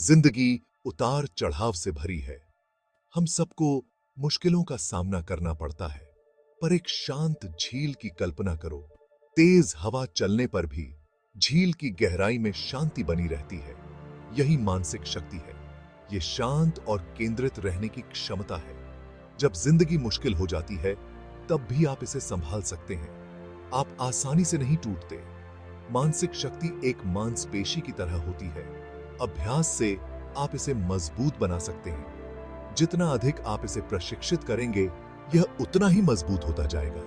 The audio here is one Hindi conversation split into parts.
जिंदगी उतार चढ़ाव से भरी है। हम सबको मुश्किलों का सामना करना पड़ता है, पर एक शांत झील की कल्पना करो। तेज हवा चलने पर भी झील की गहराई में शांति बनी रहती है। यही मानसिक शक्ति है। ये शांत और केंद्रित रहने की क्षमता है। जब जिंदगी मुश्किल हो जाती है, तब भी आप इसे संभाल सकते हैं। आप आसानी से नहीं टूटते। मानसिक शक्ति एक मांसपेशी की तरह होती है। अभ्यास से आप इसे मजबूत बना सकते हैं। जितना अधिक आप इसे प्रशिक्षित करेंगे, यह उतना ही मजबूत होता जाएगा।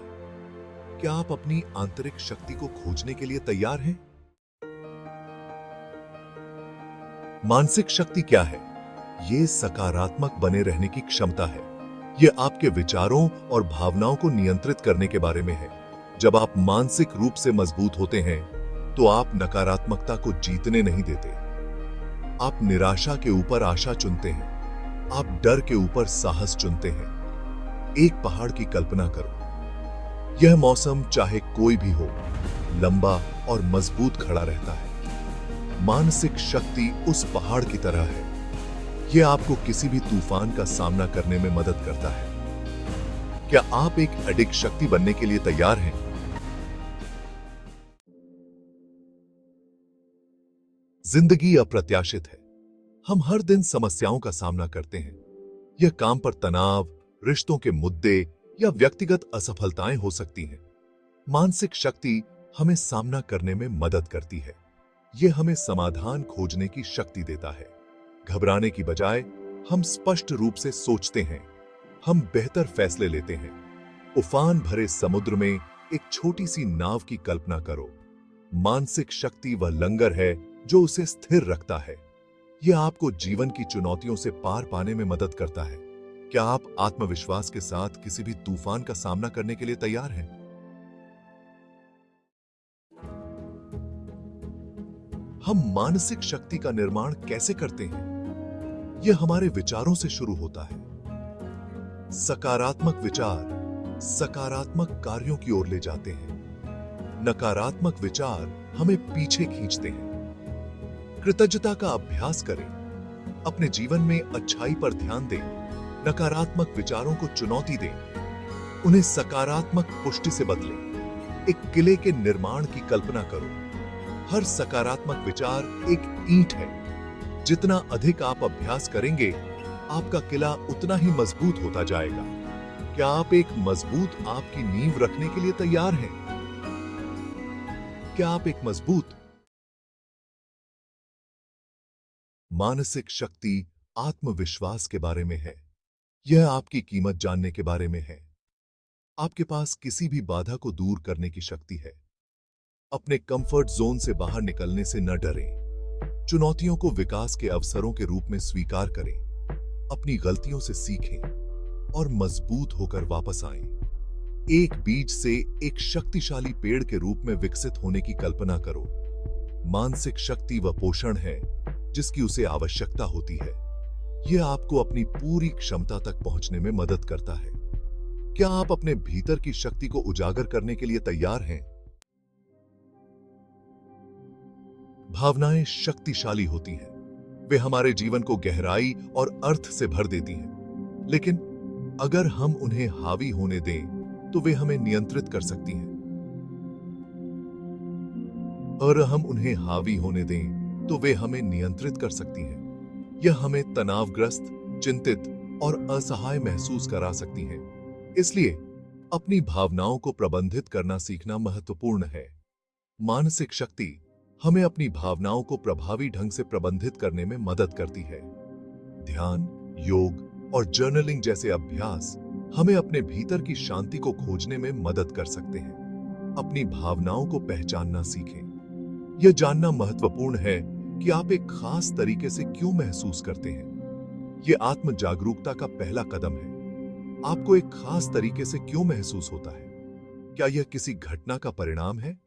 क्या आप अपनी आंतरिक शक्ति को खोजने के लिए तैयार हैं? मानसिक शक्ति क्या है? ये सकारात्मक बने रहने की क्षमता है। यह आपके विचारों और भावनाओं को नियंत्रित करने के बारे में है। जब आप मानसिक रूप से मजबूत होते हैं, तो आप नकारात्मकता को जीतने नहीं देते। आप निराशा के ऊपर आशा चुनते हैं। आप डर के ऊपर साहस चुनते हैं। एक पहाड़ की कल्पना करो। यह मौसम चाहे कोई भी हो, लंबा और मजबूत खड़ा रहता है। मानसिक शक्ति उस पहाड़ की तरह है। यह आपको किसी भी तूफान का सामना करने में मदद करता है। क्या आप एक अडिग शक्ति बनने के लिए तैयार हैं? जिंदगी अप्रत्याशित है। हम हर दिन समस्याओं का सामना करते हैं। यह काम पर तनाव, रिश्तों के मुद्दे या व्यक्तिगत असफलताएं हो सकती हैं। मानसिक शक्ति हमें सामना करने में मदद करती है। यह हमें समाधान खोजने की शक्ति देता है। घबराने की बजाय हम स्पष्ट रूप से सोचते हैं। हम बेहतर फैसले लेते हैं। उफान भरे समुद्र में एक छोटी सी नाव की कल्पना करो। मानसिक शक्ति वह लंगर है जो उसे स्थिर रखता है। यह आपको जीवन की चुनौतियों से पार पाने में मदद करता है। क्या आप आत्मविश्वास के साथ किसी भी तूफान का सामना करने के लिए तैयार हैं? हम मानसिक शक्ति का निर्माण कैसे करते हैं? यह हमारे विचारों से शुरू होता है। सकारात्मक विचार सकारात्मक कार्यों की ओर ले जाते हैं। नकारात्मक विचार हमें पीछे खींचते हैं। कृतज्ञता का अभ्यास करें। अपने जीवन में अच्छाई पर ध्यान दें। नकारात्मक विचारों को चुनौती दें। उन्हें सकारात्मक पुष्टि से बदलें। एक किले के निर्माण की कल्पना करो। हर सकारात्मक विचार एक ईंट है। जितना अधिक आप अभ्यास करेंगे, आपका किला उतना ही मजबूत होता जाएगा। क्या आप एक मजबूत आपकी नींव रखने के लिए तैयार हैं? क्या आप एक मजबूत मानसिक शक्ति आत्मविश्वास के बारे में है। यह आपकी कीमत जानने के बारे में है। आपके पास किसी भी बाधा को दूर करने की शक्ति है। अपने कंफर्ट जोन से बाहर निकलने से न डरें। चुनौतियों को विकास के अवसरों के रूप में स्वीकार करें। अपनी गलतियों से सीखें और मजबूत होकर वापस आएं। एक बीज से एक शक्तिशाली पेड़ के रूप में विकसित होने की कल्पना करो। मानसिक शक्ति वह पोषण है जिसकी उसे आवश्यकता होती है। यह आपको अपनी पूरी क्षमता तक पहुंचने में मदद करता है। क्या आप अपने भीतर की शक्ति को उजागर करने के लिए तैयार हैं? भावनाएं शक्तिशाली होती हैं। वे हमारे जीवन को गहराई और अर्थ से भर देती हैं। लेकिन अगर हम उन्हें हावी होने दें, तो वे हमें नियंत्रित कर सकती हैं। और हम उन्हें हावी होने दें, तो वे हमें नियंत्रित कर सकती हैं। यह हमें तनावग्रस्त, चिंतित और असहाय महसूस करा सकती हैं। इसलिए अपनी भावनाओं को प्रबंधित करना सीखना महत्वपूर्ण है। मानसिक शक्ति हमें अपनी भावनाओं को प्रभावी ढंग से प्रबंधित करने में मदद करती है। ध्यान, योग और जर्नलिंग जैसे अभ्यास हमें अपने भीतर की शांति को खोजने में मदद कर सकते हैं। अपनी भावनाओं को पहचानना सीखें। यह जानना महत्वपूर्ण है कि आप एक खास तरीके से क्यों महसूस करते हैं। यह आत्म जागरूकता का पहला कदम है। आपको एक खास तरीके से क्यों महसूस होता है? क्या यह किसी घटना का परिणाम है,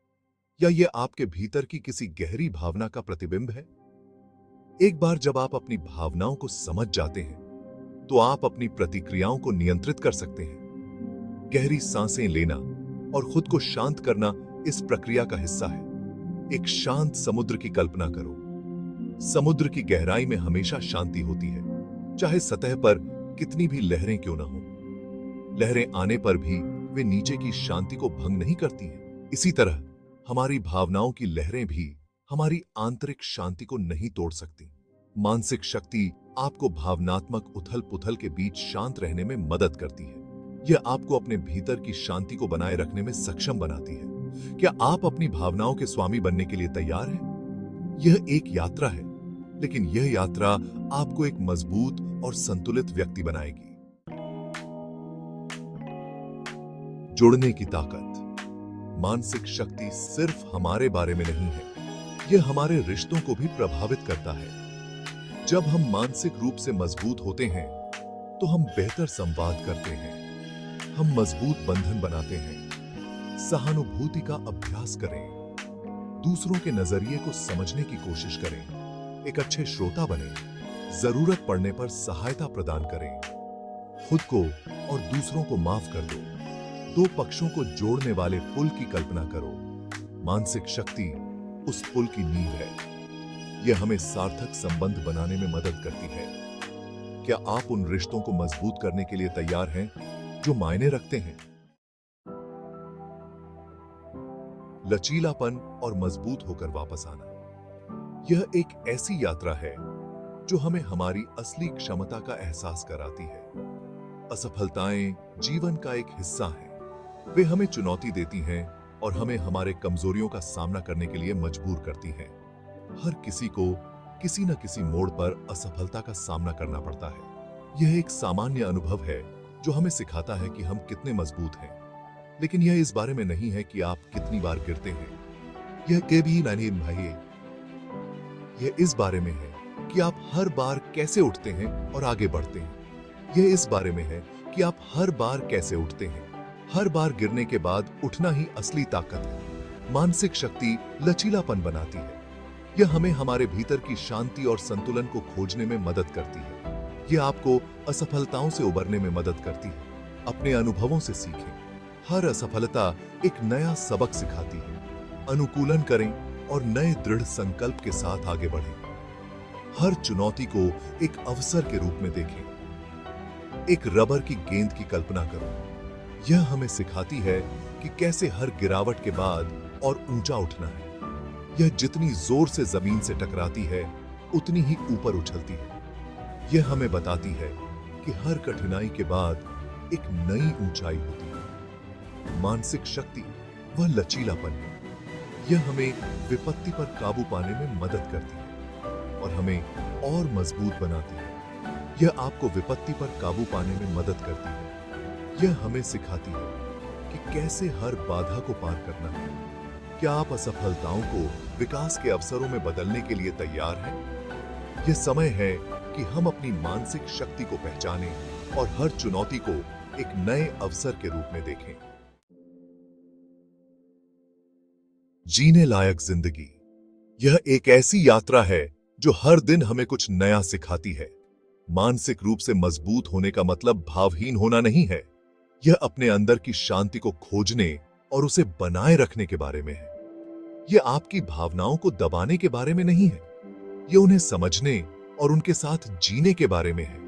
या यह आपके भीतर की किसी गहरी भावना का प्रतिबिंब है? एक बार जब आप अपनी भावनाओं को समझ जाते हैं, तो आप अपनी प्रतिक्रियाओं को नियंत्रित कर सकते हैं। गहरी सांसें लेना और खुद को शांत करना इस प्रक्रिया का हिस्सा है। एक शांत समुद्र की कल्पना करो। समुद्र की गहराई में हमेशा शांति होती है, चाहे सतह पर कितनी भी लहरें क्यों ना हो। लहरें आने पर भी वे नीचे की शांति को भंग नहीं करती हैं। इसी तरह हमारी भावनाओं की लहरें भी हमारी आंतरिक शांति को नहीं तोड़ सकती। मानसिक शक्ति आपको भावनात्मक उथल-पुथल के बीच शांत रहने में मदद करती है। यह आपको अपने भीतर की शांति को बनाए रखने में सक्षम बनाती है। क्या आप अपनी भावनाओं के स्वामी बनने के लिए तैयार हैं? यह एक यात्रा है, लेकिन यह यात्रा आपको एक मजबूत और संतुलित व्यक्ति बनाएगी। जुड़ने की ताकत। मानसिक शक्ति सिर्फ हमारे बारे में नहीं है, यह हमारे रिश्तों को भी प्रभावित करता है। जब हम मानसिक रूप से मजबूत होते हैं, तो हम बेहतर संवाद करते हैं, हम मजबूत बंधन बनाते हैं। सहानुभूति का अभ्यास करें, दूसरों के नजरिए को समझने की कोशिश करें, एक अच्छे श्रोता बनें, जरूरत पड़ने पर सहायता प्रदान करें। खुद को और दूसरों को माफ कर दो। दो पक्षों को जोड़ने वाले पुल की कल्पना करो। मानसिक शक्ति उस पुल की नींव है। यह हमें सार्थक संबंध बनाने में मदद करती है। क्या आप उन रिश्तों को मजबूत करने के लिए तैयार हैं जो मायने रखते हैं? लचीलापन और मजबूत होकर वापस आना। यह एक ऐसी यात्रा है जो हमें हमारी असली क्षमता का एहसास कराती है। असफलताएं जीवन का एक हिस्सा हैं। वे हमें चुनौती देती हैं और हमें हमारे कमजोरियों का सामना करने के लिए मजबूर करती हैं। हर किसी को किसी न किसी मोड़ पर असफलता का सामना करना पड़ता है। यह एक सामान्य अनुभव है जो हमें सिखाता है कि हम कितने मजबूत हैं। लेकिन यह इस बारे में नहीं है कि आप कितनी बार गिरते हैं। यह कभी नहीं भाई, यह इस बारे में है कि आप हर बार कैसे उठते हैं और आगे बढ़ते हैं। यह इस बारे में है कि आप हर बार कैसे उठते हैं। हर बार गिरने के बाद उठना ही असली ताकत है। मानसिक शक्ति लचीलापन बनाती है। यह हमें हमारे भीतर की शांति और संतुलन को खोजने में मदद करती है। यह आपको असफलताओं से उबरने में मदद करती है। अपने अनुभवों से सीखें। हर असफलता एक नया सबक सिखाती है। अनुकूलन करें और नए दृढ़ संकल्प के साथ आगे बढ़ें। हर चुनौती को एक अवसर के रूप में देखें। एक रबर की गेंद की कल्पना करो। यह हमें सिखाती है कि कैसे हर गिरावट के बाद और ऊंचा उठना है। यह जितनी जोर से जमीन से टकराती है, उतनी ही ऊपर उछलती है। यह हमें बताती है कि हर कठिनाई के बाद एक नई ऊंचाई होती है। मानसिक शक्ति वह लचीलापन है। यह हमें विपत्ति पर काबू पाने में मदद करती है और हमें और मजबूत बनाती है। यह आपको विपत्ति पर काबू पाने में मदद करती है। यह हमें सिखाती है कि कैसे हर बाधा को पार करना है। क्या आप असफलताओं को विकास के अवसरों में बदलने के लिए तैयार हैं? यह समय है कि हम अपनी मानसिक शक्ति को पहचानें और हर चुनौती को एक नए अवसर के रूप में देखें। जीने लायक जिंदगी। यह एक ऐसी यात्रा है जो हर दिन हमें कुछ नया सिखाती है। मानसिक रूप से मजबूत होने का मतलब भावहीन होना नहीं है। यह अपने अंदर की शांति को खोजने और उसे बनाए रखने के बारे में है। यह आपकी भावनाओं को दबाने के बारे में नहीं है। यह उन्हें समझने और उनके साथ जीने के बारे में है।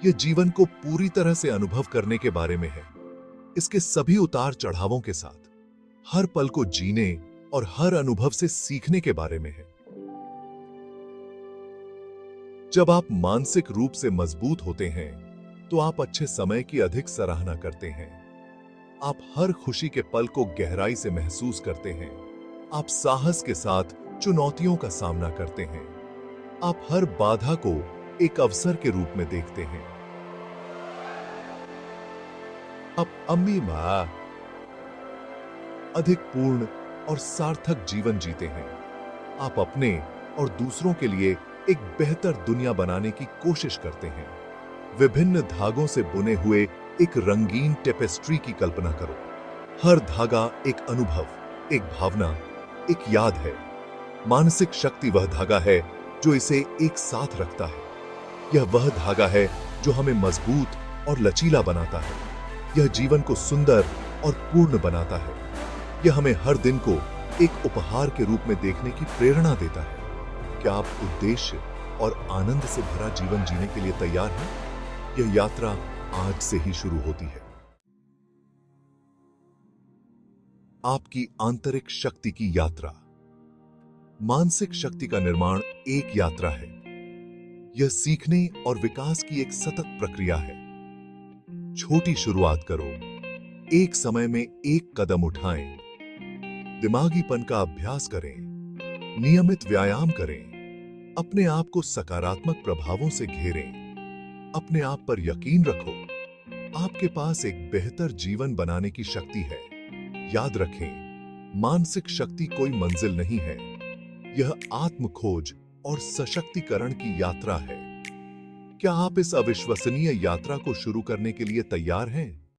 यह जीवन को पूरी तरह से अनुभव करने के बारे में है, इसके सभी उतार चढ़ावों के साथ। हर पल को जीने और हर अनुभव से सीखने के बारे में है। जब आप मानसिक रूप से मजबूत होते हैं, तो आप अच्छे समय की अधिक सराहना करते हैं। आप हर खुशी के पल को गहराई से महसूस करते हैं। आप साहस के साथ चुनौतियों का सामना करते हैं। आप हर बाधा को एक अवसर के रूप में देखते हैं। आप अम्मी मां अधिक पूर्ण और सार्थक जीवन जीते हैं। आप अपने और दूसरों के लिए एक बेहतर दुनिया बनाने की कोशिश करते हैं। विभिन्न धागों से बुने हुए एक रंगीन टेपेस्ट्री की कल्पना करो। हर धागा एक अनुभव, एक भावना, एक याद है। मानसिक शक्ति वह धागा है जो इसे एक साथ रखता है। यह वह धागा है जो हमें मजबूत और लचीला बनाता है। यह जीवन को सुंदर और पूर्ण बनाता है। यह हमें हर दिन को एक उपहार के रूप में देखने की प्रेरणा देता है। क्या आप उद्देश्य और आनंद से भरा जीवन जीने के लिए तैयार हैं? यह यात्रा आज से ही शुरू होती है। आपकी आंतरिक शक्ति की यात्रा। मानसिक शक्ति का निर्माण एक यात्रा है। यह सीखने और विकास की एक सतत प्रक्रिया है। छोटी शुरुआत करो, एक समय में एक कदम उठाएं, दिमागीपन का अभ्यास करें, नियमित व्यायाम करें, अपने आप को सकारात्मक प्रभावों से घेरें, अपने आप पर यकीन रखो। आपके पास एक बेहतर जीवन बनाने की शक्ति है। याद रखें, मानसिक शक्ति कोई मंजिल नहीं है, यह आत्म खोज और सशक्तिकरण की यात्रा है। क्या आप इस अविश्वसनीय यात्रा को शुरू करने के लिए तैयार हैं?